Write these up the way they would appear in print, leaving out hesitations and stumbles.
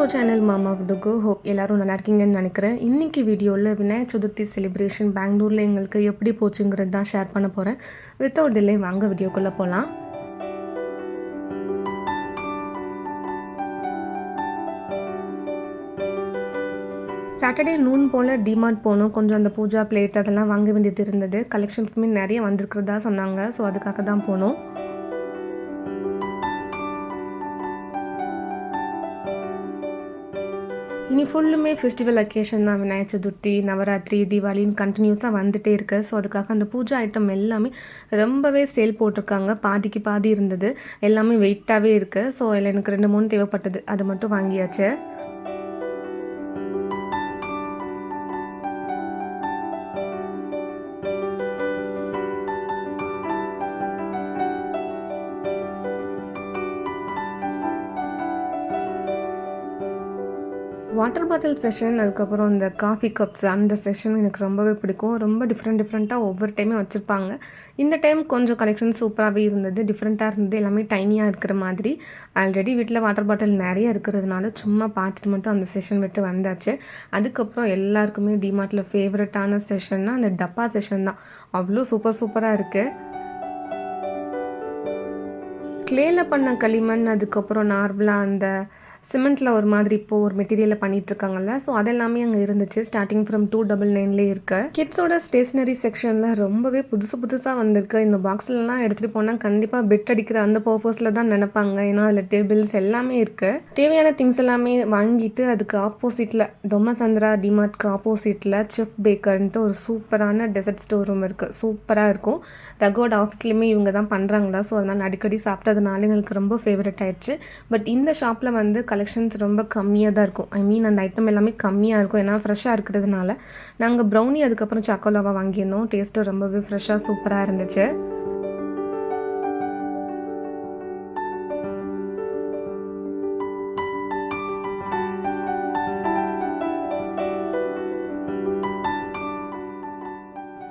To channel மாமா டுகு hope எல்லோரும் நல்லா இருக்கீங்கன்னு நினைக்கிறேன். இன்றைக்கி வீடியோவில் விநாயகர் சதுர்த்தி செலிப்ரேஷன் பெங்களூரில் எங்களுக்கு எப்படி போச்சுங்கிறது தான் ஷேர் பண்ண போகிறேன். வித்தவுட் டிலே வாங்க வீடியோக்குள்ளே போகலாம். சாட்டர்டே நூன் போல் டிமார்ட் போனோம். கொஞ்சம் அந்த பூஜா பிளேட் அதெல்லாம் வாங்க வேண்டியது இருந்தது. கலெக்ஷன்ஸுமே நிறைய வந்திருக்கிறதா சொன்னாங்க. ஸோ அதுக்காக தான் போனோம். இனி ஃபுல்லுமே ஃபெஸ்டிவல் அக்கேஷன் தான். விநாயகர் சதுர்த்தி, நவராத்திரி, தீபாவளின்னு கண்டினியூஸாக வந்துகிட்டே இருக்குது. ஸோ அதுக்காக அந்த பூஜா ஐட்டம் எல்லாமே ரொம்பவே சேல் போட்டிருக்காங்க. பாதிக்கு பாதி இருந்தது. எல்லாமே வெயிட்டாகவே இருக்குது. ஸோ அதில் எனக்கு 2-3 தேவைப்பட்டது. அது மட்டும் வாங்கியாச்சு. வாட்டர் பாட்டில் செஷன், அதுக்கப்புறம் இந்த காஃபி கப்ஸ் அந்த செஷன் எனக்கு ரொம்பவே பிடிக்கும். ரொம்ப டிஃப்ரெண்ட்டாக ஒவ்வொரு டைமே வச்சுருப்பாங்க. இந்த டைம் கொஞ்சம் கலெக்ஷன் சூப்பராகவே இருந்தது. டிஃப்ரெண்ட்டாக இருந்தது. எல்லாமே டைனியாக இருக்கிற மாதிரி. ஆல்ரெடி வீட்டில் வாட்டர் பாட்டில் நிறைய இருக்கிறதுனால சும்மா பார்த்துட்டு மட்டும் அந்த செஷன் விட்டு வந்தாச்சு. அதுக்கப்புறம் எல்லாருக்குமே டிமார்ட்டில் ஃபேவரட்டான செஷன்னா அந்த டப்பா செஷன் தான். அவ்வளோ சூப்பராக இருக்குது. க்ளேயில் பண்ண களிமண், அதுக்கப்புறம் நார்மலாக அந்த சிமெண்ட்டில் ஒரு மாதிரி இப்போது ஒரு மெட்டீரியலில் பண்ணிகிட்ருக்காங்கல்ல. ஸோ அதெல்லாமே அங்கே இருந்துச்சு. ஸ்டார்டிங் ஃப்ரம் 299லேயே இருக்குது. கிட்ஸோட ஸ்டேஷ்னரி செக்ஷனில் ரொம்பவே புதுசாக வந்திருக்கு. இந்த பாக்ஸ்லலாம் எடுத்துகிட்டு போனால் கண்டிப்பாக பெட் அடிக்கிற அந்த பர்பஸில் தான் நினைப்பாங்க. ஏன்னா அதில் டேபிள்ஸ் எல்லாமே இருக்குது. தேவையான திங்ஸ் எல்லாமே வாங்கிட்டு அதுக்கு ஆப்போசிட்டில் டொமசந்திரா டிமார்ட்க்கு ஆப்போசிட்டில் செஃப் பேக்கர்ன்ட்டு ஒரு சூப்பரான டெசர்ட் ஸ்டோர் ரூம் இருக்குது. சூப்பராக இருக்கும். ரகோட ஆஃபீஸ்லேயுமே இவங்க தான் பண்ணுறாங்களா. ஸோ அதனால் அடிக்கடி சாப்பிட்டதுனால எங்களுக்கு ரொம்ப ஃபேவரட் ஆயிடுச்சு. பட் இந்த ஷாப்பில் வந்து கலெக்ஷன்ஸ் ரொம்ப கம்மியாக தான் இருக்கும். அந்த ஐட்டம் எல்லாமே கம்மியாக இருக்கும். ஏன்னா ஃப்ரெஷ்ஷாக இருக்கிறதுனால. நாங்கள் ப்ரௌனி அதுக்கப்புறம் சாக்கோலாவா வாங்கியிருந்தோம். டேஸ்ட்டு ரொம்பவே ஃப்ரெஷ்ஷாக சூப்பராக இருந்துச்சு.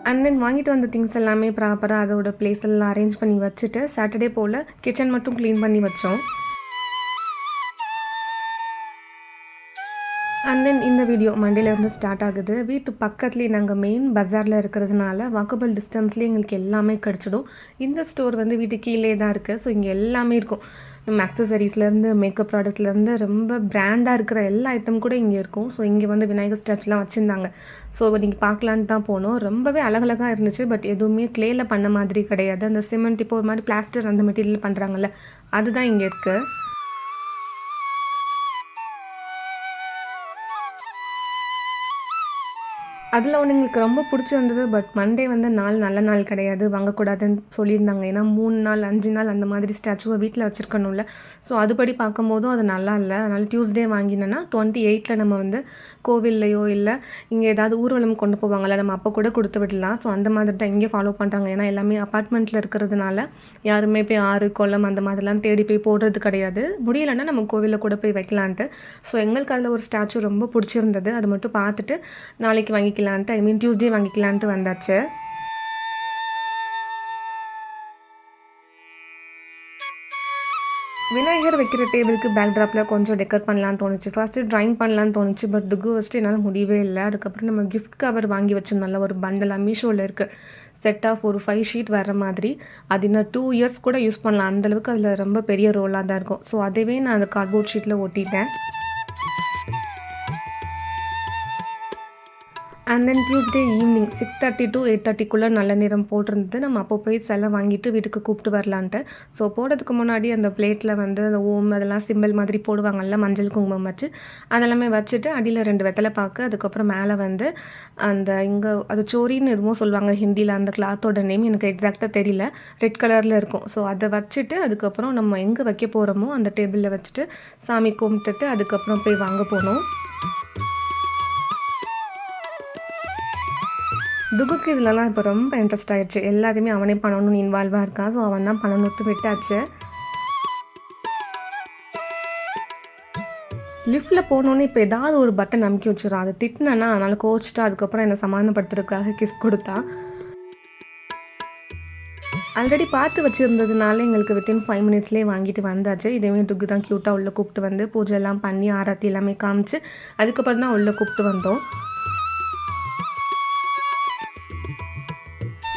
அண்ட் தென் வாங்கிட்டு வந்த திங்ஸ் எல்லாமே ப்ராப்பராக அதோட பிளேஸ் எல்லாம் அரேஞ்ச் பண்ணி வச்சுட்டு சாட்டர்டே போல் கிச்சன் மட்டும் க்ளீன் பண்ணி வச்சோம். அண்ட் தென் இந்த வீடியோ மண்டேலேருந்து ஸ்டார்ட் ஆகுது. வீட்டு பக்கத்துலேயே நாங்கள் மெயின் பஜாரில் இருக்கிறதுனால வாக்கபிள் டிஸ்டன்ஸ்லேயே எங்களுக்கு எல்லாமே கிடச்சிடும். இந்த ஸ்டோர் வந்து வீட்டு கீழே தான் இருக்குது. ஸோ இங்கே எல்லாமே இருக்கும். நம்ம அக்சசரிஸ்லேருந்து மேக்கப் ப்ராடக்ட்லேருந்து ரொம்ப பிராண்டாக இருக்கிற எல்லா ஐட்டம் கூட இங்கே இருக்கும். ஸோ இங்கே வந்து விநாயகர் ஸ்டாச்சுலாம் வச்சுருந்தாங்க. ஸோ நீங்கள் பார்க்கலான்னு தான் போனோம். ரொம்பவே அழகழகாக இருந்துச்சு. பட் எதுவுமே க்ளேயில் பண்ண மாதிரி கிடையாது. அந்த சிமெண்ட் இப்போ ஒரு மாதிரி பிளாஸ்டர் அந்த மெட்டீரியல் பண்ணுறாங்கல்ல, அதுதான் இங்கே இருக்குது. அதில் ஒன்று எங்களுக்கு ரொம்ப பிடிச்சிருந்தது. பட் மண்டே வந்து நல்ல நாள் கிடையாது, வாங்கக்கூடாதுன்னு சொல்லியிருந்தாங்க. ஏன்னா 3 நாள் 5 நாள் அந்த மாதிரி ஸ்டாச்சுவை வீட்டில் வச்சுருக்கணும்ல. ஸோ அதுபடி பார்க்கும்போதும் அது நல்லா இல்லை. அதனால் டியூஸ்டே வாங்கினேன்னா 28 நம்ம வந்து கோவில்லையோ இல்லை இங்கே ஏதாவது ஊர்வலம் கொண்டு போவாங்கள்ல, நம்ம அப்போ கூட கொடுத்து விடலாம். ஸோ அந்த மாதிரி தான் இங்கே ஃபாலோ பண்ணுறாங்க. ஏன்னா எல்லாமே அப்பார்ட்மெண்ட்டில் இருக்கிறதுனால யாருமே போய் ஆறு குளம் அந்த மாதிரிலாம் தேடி போய் போடுறது கிடையாது. முடியலைன்னா நம்ம கோவிலில் கூட போய் வைக்கலான்ட்டு. ஸோ எங்களுக்கு அதில் ஒரு ஸ்டாச்சு ரொம்ப பிடிச்சிருந்தது. அது மட்டும் பார்த்துட்டு நாளைக்கு வாங்கிக்கலான்ட்டு டியூஸ்டே வாங்கிக்கலான்ட்டு வந்தாச்சு. விநாயகர் வைக்கிற டேபிளுக்கு பேக்ட்ராப்பில் கொஞ்சம் டெக்கர் பண்ணலான்னு தோணுச்சு. ஃபஸ்ட்டு ட்ராயிங் பண்ணலான்னு தோணுச்சு. பட் டுகு வச்சுட்டு என்னால் முடியவே இல்லை. அதுக்கப்புறம் நம்ம கிஃப்ட் கவர் வாங்கி வச்சிருந்தோம்ல, ஒரு பண்டலாக மீஷோவில் இருக்குது. செட் ஆஃப் ஒரு 5 ஷீட் வர்ற மாதிரி. அது இன்னும் 2 இயர்ஸ் கூட யூஸ் பண்ணலாம். அந்தளவுக்கு அதில் ரொம்ப பெரிய ரோலாக தான் இருக்கும். ஸோ அதுவே நான் அந்த கார்ட்போர்ட் ஷீட்டில் ஒட்டிட்டேன். And then Tuesday evening 6:30 to 8:30க்குள்ளே நல்ல நேரம் போட்டிருந்தது. நம்ம அப்போ போய் சிலை வாங்கிட்டு வீட்டுக்கு கூப்பிட்டு வரலான்ட்டு. ஸோ போடுறதுக்கு முன்னாடி அந்த பிளேட்டில் வந்து அந்த ஓம் அதெல்லாம் சிம்பிள் மாதிரி போடுவாங்கள்ல, மஞ்சள் குங்குமம் வச்சு அதெல்லாமே வச்சுட்டு அடியில் 2 வெத்தலை பாக்கு, அதுக்கப்புறம் மேலே வந்து அந்த இங்கே அது சோரின்னு எதுவும் சொல்லுவாங்க ஹிந்தியில். அந்த கிளாத்தோட நேம் எனக்கு எக்ஸாக்டாக தெரியல. ரெட் கலரில் இருக்கும். ஸோ அதை வச்சுட்டு அதுக்கப்புறம் நம்ம எங்கே வைக்க போகிறோமோ அந்த டேபிளில் வச்சுட்டு சாமி கும்பிட்டுட்டு அதுக்கப்புறம் போய் வாங்க போனோம். டுகுக்கு இதிலலாம் இப்போ ரொம்ப இன்ட்ரெஸ்ட் ஆகிடுச்சு. எல்லாத்தையுமே அவனே பண்ணணும்னு இன்வால்வாக இருக்கான். ஸோ அவன் தான் பண்ணணுட்டு விட்டாச்சு. லிஃப்ட்டில் போனோன்னே இப்போ ஏதாவது ஒரு பட்டன் அமுக்கி வச்சுறான். அதை திட்டினேன்னா அதனால் கோச்சிட்டா. அதுக்கப்புறம் என்னை சமாதானப்படுத்துறதுக்காக கிஸ் கொடுத்தா. ஆல்ரெடி பார்த்து வச்சிருந்ததுனால எங்களுக்கு வித்தின் 5 மினிட்ஸ்லேயே வாங்கிட்டு வந்தாச்சு. இதேமாரி டுக்கு தான் க்யூட்டா உள்ள கூப்பிட்டு வந்து பூஜைலாம் பண்ணி ஆரத்தி எல்லாமே காமிச்சு, அதுக்கப்புறம் தான் உள்ள கூப்பிட்டு வந்தோம்.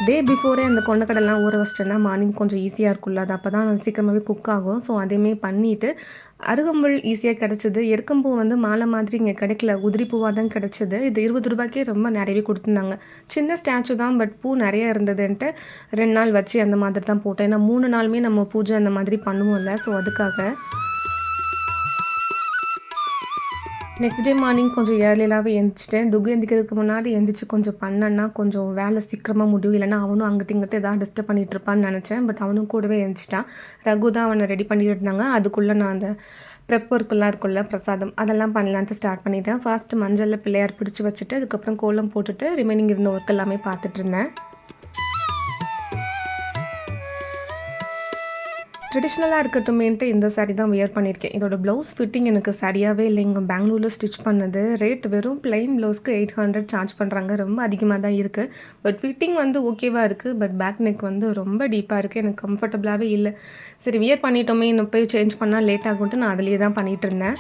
டே பிஃபோரே அந்த கொண்டக்கடலைலாம் ஊற வச்சிட்டேன்னா மார்னிங் கொஞ்சம் ஈஸியாக இருக்கும்ல. அது அப்போ தான் சீக்கிரமாகவே குக் ஆகும். ஸோ அதையுமே பண்ணிவிட்டு அருகம்புல் ஈஸியாக கிடச்சிது. எருக்கம்பூ வந்து மாலை மாதிரி இங்கே கிடைக்கல. உதிரி பூவாக தான் கிடச்சிது. இது ரூ. 20க்கே ரொம்ப நிறையவே கொடுத்துருந்தாங்க. சின்ன ஸ்டாச்சு தான், பட் பூ நிறைய இருந்ததுன்ட்டு 2 நாள் வச்சு அந்த மாதிரி தான் போட்டேன். ஏன்னா 3 நாளுமே நம்ம பூஜை அந்த மாதிரி பண்ணுவோம்ல. ஸோ அதுக்காக. நெக்ஸ்ட் டே மார்னிங் கொஞ்சம் ஏர்லியலாகவே எந்திரிச்சிட்டேன். டுகு எந்திரிக்கிறதுக்கு முன்னாடி எந்திரிச்சு கொஞ்சம் பண்ணேன்னா கொஞ்சம் வேலை சீக்கிரமாக முடியும். இல்லைனா அவனும் அங்கிட்டு இங்கிட்டு ஏதாவது டிஸ்டர்ப் பண்ணிகிட்டு இருப்பான்னு நினச்சேன். பட் அவனும் கூடவே எந்திரிச்சிட்டான். ரகு தான் அவனை ரெடி பண்ணிட்டு இருந்தாங்க. அதுக்குள்ளே நான் அந்த ப்ரெப் ஒர்க்கெல்லாம் இருக்குல்ல, பிரசாதம் அதெல்லாம் பண்ணலான்ட்டு ஸ்டார்ட் பண்ணிட்டேன். ஃபர்ஸ்ட் மஞ்சளில் பிள்ளையார் பிடிச்சி வச்சுட்டு அதுக்கப்புறம் கோலம் போட்டுட்டு ரிமைனிங் இருந்த ஒர்க் எல்லாமே பார்த்துட்டு இருந்தேன். ட்ரெடிஷ்னலாக இருக்கட்டுமேன்ட்டு இந்த சாரீ தான் வியர் பண்ணியிருக்கேன். இதோட ப்ளவுஸ் ஃபிட்டிங் எனக்கு சரியாகவே இல்லைங்க. பெங்களூரில் ஸ்டிச் பண்ணது. ரேட் வெறும் ப்ளைன் ப்ளவுஸ்க்கு 800 சார்ஜ் பண்ணுறாங்க. ரொம்ப அதிகமாக தான் இருக்குது. பட் ஃபிட்டிங் வந்து ஓகேவாக இருக்குது. பட் பேக் நெக் வந்து ரொம்ப டீப்பாக இருக்குது. எனக்கு கம்ஃபர்டபுளாகவே இல்லை. சரி வியர் பண்ணிட்டோமே, இன்னும் போய் சேஞ்ச் பண்ணால் லேட் ஆகும்ட்டு நான் அதிலேயே தான் பண்ணிகிட்டு இருந்தேன்.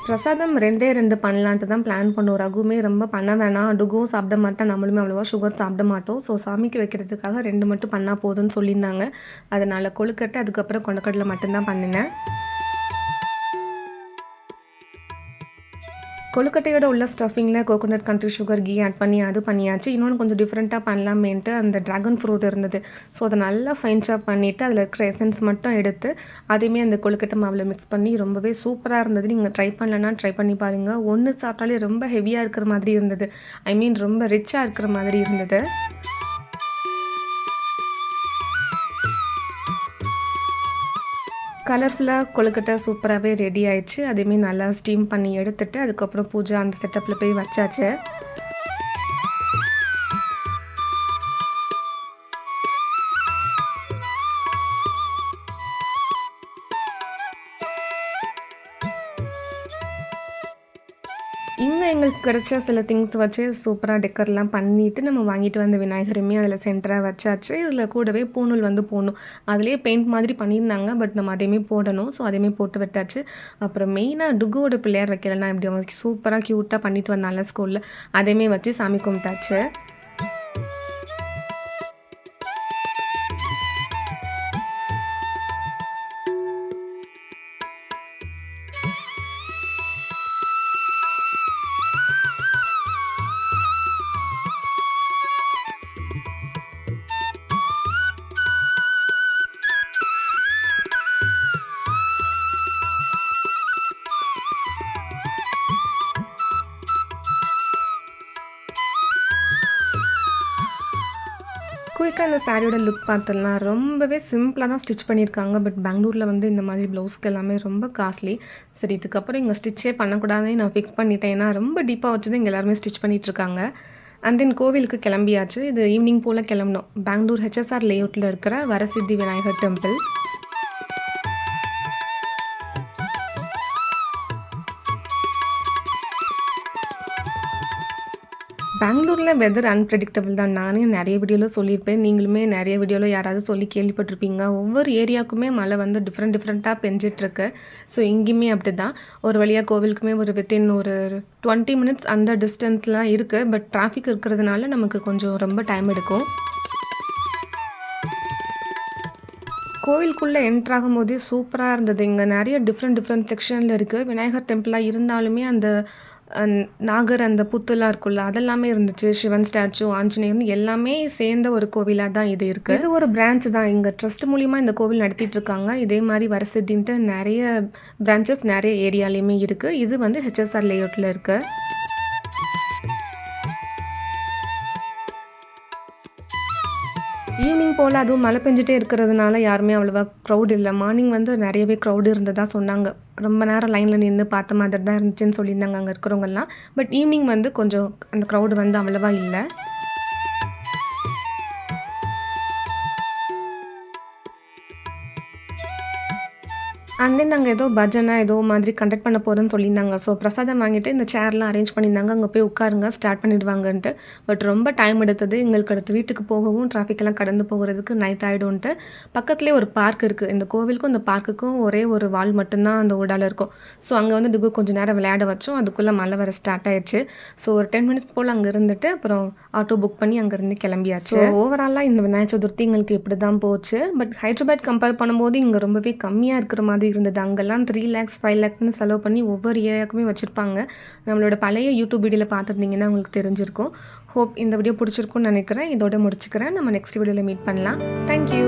பிரசாதம் 2 பண்ணலான்ட்டு தான் பிளான் பண்ணோம். ரகுமே ரொம்ப பண்ண வேணாம், டுகும் சாப்பிட மாட்டான், நம்மளுமே அவ்வளோவா சுகர் சாப்பிட மாட்டோம். ஸோ சாமிக்கு வைக்கிறதுக்காக 2 மட்டும் பண்ணால் போதும்னு சொல்லியிருந்தாங்க. அதனால் கொழுக்கட்டை அதுக்கப்புறம் கொண்டக்கடலை மட்டும்தான் பண்ணினேன். கொழுக்கட்டையோட உள்ள ஸ்டஃபிங்கில் coconut country sugar ghee add பண்ணி அது பண்ணியாச்சு. இன்னொன்று கொஞ்சம் டிஃப்ரெண்ட்டாக பண்ணலாமேன்ட்டு அந்த ட்ராகன் ஃப்ரூட் இருந்தது. ஸோ அதை நல்லா ஃபைன் சாப் பண்ணிவிட்டு அதில் இருக்கிற எசன்ஸ் மட்டும் எடுத்து அதையுமே அந்த கொழுக்கட்டை மாவில் மிக்ஸ் பண்ணி ரொம்பவே சூப்பராக இருந்தது. நீங்கள் ட்ரை பண்ணலன்னா ட்ரை பண்ணி பாருங்கள். ஒன்று சாப்பிட்டாலே ரொம்ப ஹெவியாக இருக்கிற மாதிரி இருந்தது. ஐ மீன் ரொம்ப ரிச்சாக இருக்கிற மாதிரி இருந்தது. கலர்ஃபுல்லாக கொழுக்கட்டை சூப்பராகவே ரெடி ஆயிடுச்சு. அதேமாரி நல்லா ஸ்டீம் பண்ணி எடுத்துட்டு அதுக்கப்புறம் பூஜை அந்த செட்டப்பில் போய் வச்சாச்சு. இங்கே எங்களுக்கு கிடைச்ச சில திங்ஸ் வச்சு சூப்பராக டெக்கர்லாம் பண்ணிவிட்டு நம்ம வாங்கிட்டு வந்த விநாயகருமே அதில் சென்டராக வச்சாச்சு. இதில் கூடவே பூணூல் வந்து போடணும். அதிலே பெயிண்ட் மாதிரி பண்ணியிருந்தாங்க. பட் நம்ம அதையுமே போடணும். ஸோ அதையுமே போட்டு விட்டாச்சு. அப்புறம் மெயினாக டுகுவோட பிள்ளையார் வைக்கலன்னா இப்படி அவங்களுக்கு சூப்பராக க்யூட்டாக பண்ணிட்டு வந்தால ஸ்கூலில், அதையுமே வச்சு சாமி கும்பிட்டாச்சு. குயிக்காக அந்த சாரியோட லுக் பார்த்துடலாம். ரொம்பவே சிம்பிளாக தான் ஸ்டிச் பண்ணியிருக்காங்க. பட் பெங்களூரில் வந்து இந்த மாதிரி ப்ளவுஸ்க்கு எல்லாமே ரொம்ப காஸ்ட்லி. சரி இதுக்கப்புறம் இங்கே ஸ்டிச்சே பண்ணக்கூடாதுன்னு நான் ஃபிக்ஸ் பண்ணிட்டேன். ஏன்னா ரொம்ப டீப்பாக வச்சு தான் இங்கே எல்லாருமே ஸ்டிச் பண்ணிகிட்ருக்காங்க. அண்ட் தென் கோவிலுக்கு கிளம்பியாச்சு. இது ஈவினிங் போல் கிளம்பணும். பெங்களூர் ஹெச்எஸ்ஆர் லேஅவுட்டில் இருக்கிற வரசித்தி விநாயகர் டெம்பிள். பெங்களூரில் வெதர் அன்பிரடிக்டபிள் தான். நானே நிறைய வீடியோவில் சொல்லியிருப்பேன். நீங்களுமே நிறைய வீடியோவில் யாராவது சொல்லி கேள்விப்பட்டிருப்பீங்க. ஒவ்வொரு ஏரியாவுக்குமே மழை வந்து டிஃப்ரெண்ட்டாக பெஞ்சிட்ருக்கு. ஸோ இங்கேயுமே அப்படி தான். ஒரு வழியாக கோவிலுக்குமே ஒரு வித்தின் ஒரு 20 மினிட்ஸ் அந்த டிஸ்டன்ஸ்லாம் இருக்குது. பட் டிராஃபிக் இருக்கிறதுனால நமக்கு கொஞ்சம் ரொம்ப டைம் எடுக்கும். கோவிலுக்குள்ளே என்ட்ரு ஆகும்போதே சூப்பராக இருந்தது. இங்கே நிறைய டிஃப்ரெண்ட் செக்ஷனில் இருக்குது. விநாயகர் டெம்பிளாக இருந்தாலுமே அந்த நாகர் அந்த புத்துலாம் இருக்குல்ல, அதெல்லாமே இருந்துச்சு. சிவன் ஸ்டாச்சு, ஆஞ்சநேயர்னு எல்லாமே சேர்ந்த ஒரு கோவிலாக தான் இது இருக்குது. இது ஒரு பிரான்ச் தான். இங்கே ட்ரஸ்ட் மூலிமா இந்த கோவில் நடத்திட்டுருக்காங்க. இதே மாதிரி வரசித்தின்ட்டு நிறைய பிரான்ச்சஸ் நிறைய ஏரியாலையுமே இருக்குது. இது வந்து ஹெச்எஸ்ஆர் லேஅவுட்டில் இருக்குது. ஈவினிங் போல் அதுவும் மழை பெஞ்சிட்டே இருக்கிறதுனால யாருமே அவ்வளோவா க்ரௌட் இல்லை. மார்னிங் வந்து நிறையவே க்ரௌடு இருந்ததா சொன்னாங்க. ரொம்ப நேரம் லைனில் நின்று பார்த்த மாதிரி தான் இருந்துச்சுன்னு சொல்லியிருந்தாங்க அங்கே இருக்கிறவங்கலாம். பட் ஈவினிங் வந்து கொஞ்சம் அந்த க்ரௌடு வந்து அவ்வளோவா இல்லை. அண்ட் தென் நாங்கள் ஏதோ பஜனை ஏதோ மாதிரி கண்டக்ட் பண்ண போகிறோன்னு சொல்லியிருந்தாங்க. ஸோ பிரசாதம் வாங்கிட்டு இந்த சேர்லாம் அரேஞ்ச் பண்ணியிருந்தாங்க. அங்கே போய் உட்காருங்க ஸ்டார்ட் பண்ணிடுவாங்கன்ட்டு. பட் ரொம்ப டைம் எடுத்தது. எங்களுக்கு அடுத்து வீட்டுக்கு போகவும் டிராஃபிக்கெல்லாம் கடந்து போகிறதுக்கு நைட் ஆகிடும்ன்ட்டு பக்கத்துலேயே ஒரு பார்க் இருக்குது. இந்த கோவிலுக்கும் இந்த பார்க்குக்கும் ஒரே ஒரு வால் மட்டும்தான் அந்த ஊடால இருக்கும். ஸோ அங்கே வந்து டிகு கொஞ்சம் நேரம் விளையாட வச்சோம். அதுக்குள்ளே மழை வர ஸ்டார்ட் ஆயிடுச்சு. ஸோ ஒரு 10 மினிட்ஸ் போல் அங்கே இருந்துட்டு அப்புறம் ஆட்டோ புக் பண்ணி அங்கேருந்து கிளம்பியாச்சு. ஸோ ஓவராலாக இந்த விநாயகர் சதுர்த்தி எங்களுக்கு இப்படி தான் போச்சு. பட் ஹைதராபாத் கம்பேர் பண்ணும்போது இங்கே ரொம்பவே கம்மியாக இருக்கிற மாதிரி இருந்தது. அங்கெல்லாம் 3 lakhs 5 lakhsன்னு செலவு பண்ணி ஒவ்வொரு ஏரியாவுக்குமே வச்சுருப்பாங்க. நம்மளோட பழைய யூடியூப் வீடியோவில் பார்த்துருந்தீங்கன்னா உங்களுக்கு தெரிஞ்சிருக்கும். ஹோப் இந்த வீடியோ பிடிச்சிருக்கும்னு நினைக்கிறேன். இதோட முடிச்சுக்கிறேன். நம்ம நெக்ஸ்ட் வீடியோவில் மீட் பண்ணலாம். தேங்க்யூ.